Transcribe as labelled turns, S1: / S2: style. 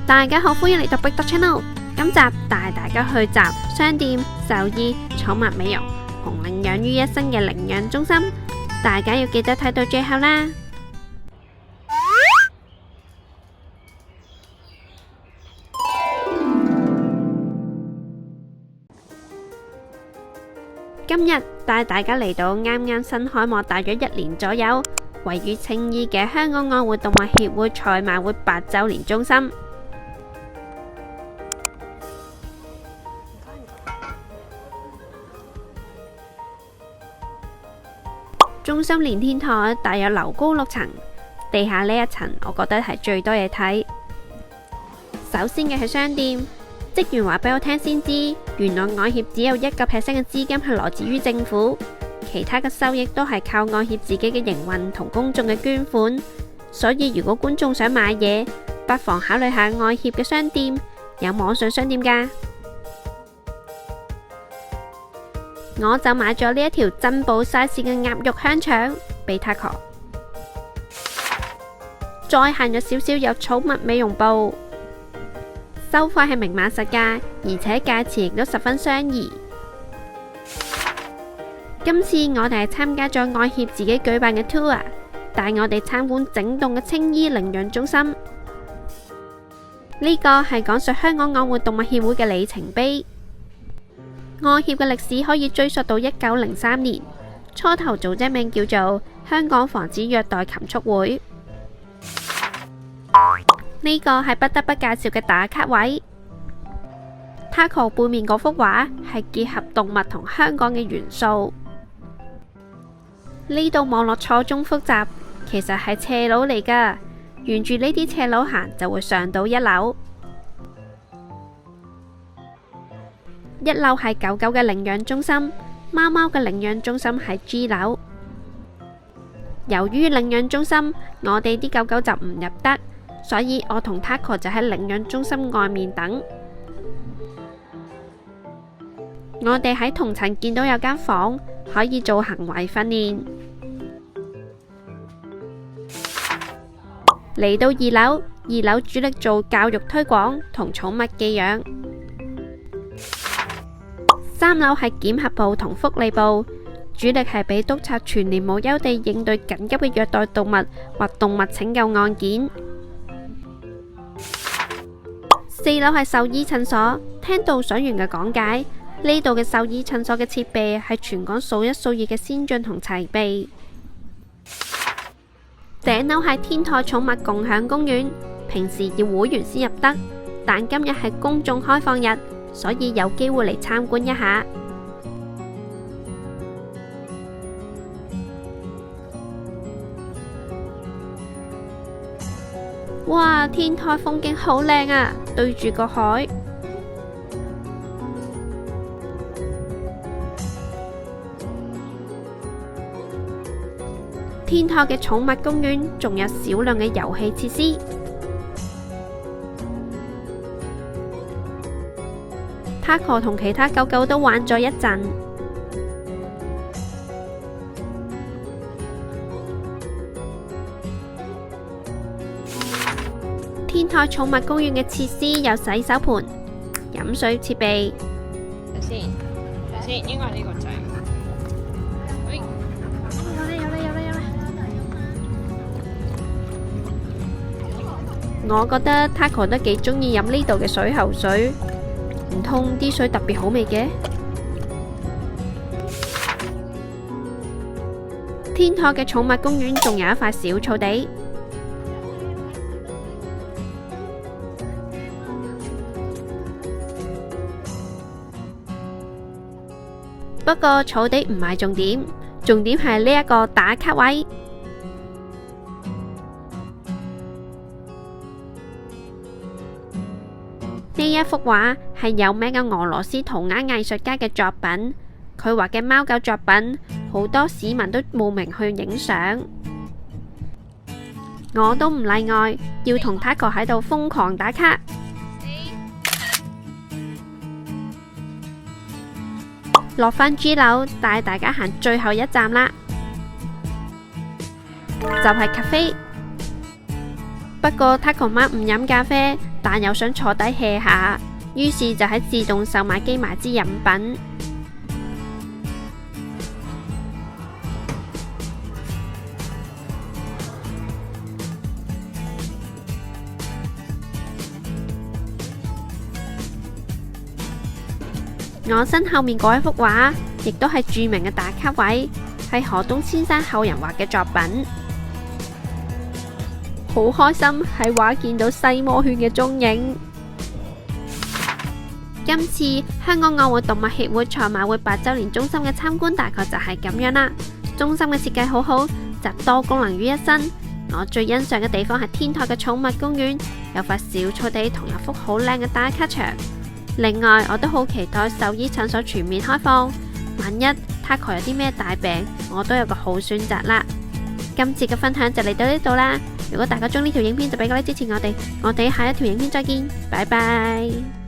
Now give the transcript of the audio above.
S1: 大家好，歡迎嚟到 Big Dog Channel。今集帶大家去集商店、獸醫、寵物美容同領養於一身嘅領養中心，大家要記得睇到最後啦。今日帶大家嚟到啱啱新開幕大約1年左右，位於青衣嘅香港愛護動物協會賽馬會8週年中心。中心連天台大約樓高6層，地下呢一層我覺得係最多嘢睇。首先嘅係商店，職員話俾我聽先知，原來愛協只有1%嘅資金係來自於政府，其他嘅收益都係靠愛協自己嘅營運同公眾嘅捐款。所以如果觀眾想買嘢，不妨考慮下愛協嘅商店，有網上商店㗎。我就買咗呢一條珍寶 size 嘅鴨肉香腸俾 Taco， 再行咗少少有寵物美容部，收費係明碼實價，而且價錢亦都十分相宜。今次我哋係參加咗愛協自己舉辦嘅 tour， 帶我哋參觀整棟嘅青衣領養中心。呢個係講述香港愛護動物協會嘅里程碑。愛協嘅歷史可以追溯到1903年，初頭組織名叫做香港防止虐待禽畜會。呢個係不得不介紹嘅打卡位。Taco 背面嗰幅畫係結合動物同香港嘅元素。呢度網絡錯綜複雜，其實係斜路嚟㗎，沿住呢啲斜路行就會上到1樓。1樓係狗狗嘅領養中心，貓貓嘅領養中心係 G 樓。由於領養中心我哋啲狗狗就唔入得，所以我同 Taco 就喺領養中心外面等。我哋喺同層見到有間房可以做行為訓練。嚟到2樓主力做教育推廣同寵物寄養。3樓係檢核部同福利部，主力係俾督察全年無休地應對緊急嘅虐待動物或動物拯救案件。4樓係獸醫診所，聽導賞員嘅講解，呢度嘅獸醫診所嘅設備係全港數1數2嘅先進同齊備。頂樓係天台寵物共享公園，平時要會員先入得，但今日係公眾開放日，所以有機會嚟參觀一下。哇！天台風景好靚啊，對住個海。天台嘅寵物公園仲有少量嘅遊戲設施。Taco 同其他狗狗都玩咗一陣。天台寵物公園嘅設施有洗手盆、飲水設備。
S2: 睇先，應該係呢個掣。
S1: 我覺得 Taco 都幾中意飲呢度嘅水喉水。唔通啲水特別好味嘅？天台嘅寵物公園仲有一塊小草地，不過草地唔係重點，重點係呢一個打卡位。呢一幅畫係有名嘅俄羅斯塗鴉藝術家嘅作品，佢畫嘅貓狗作品好多市民都慕名去影相，我都唔例外，要同 Taco 喺度瘋狂打卡。落返 G 樓，帶大家行最後一站啦，就係咖啡。不過 Taco 媽唔飲咖啡，但又想坐低 hea 下，於是就喺自動售賣機買支飲品。我身後面嗰一幅畫，亦都係著名嘅打卡位，係河東先生後人畫嘅作品。好開心喺畫見到西摩犬嘅蹤影。今次香港愛護動物協會賽馬會8周年中心嘅參觀大概就係咁樣啦。中心嘅設計好好，集多功能於一身。我最欣賞嘅地方係天台嘅寵物公園，有塊小草地同有幅好靚嘅打卡牆。另外，我都好期待獸醫診所全面開放，萬一 Taco 有啲咩大病，我都有個好選擇啦。今次嘅分享就嚟到呢度啦。如果大家中意呢條影片，就俾個 like 支持我哋。我哋下一條影片再見，拜拜。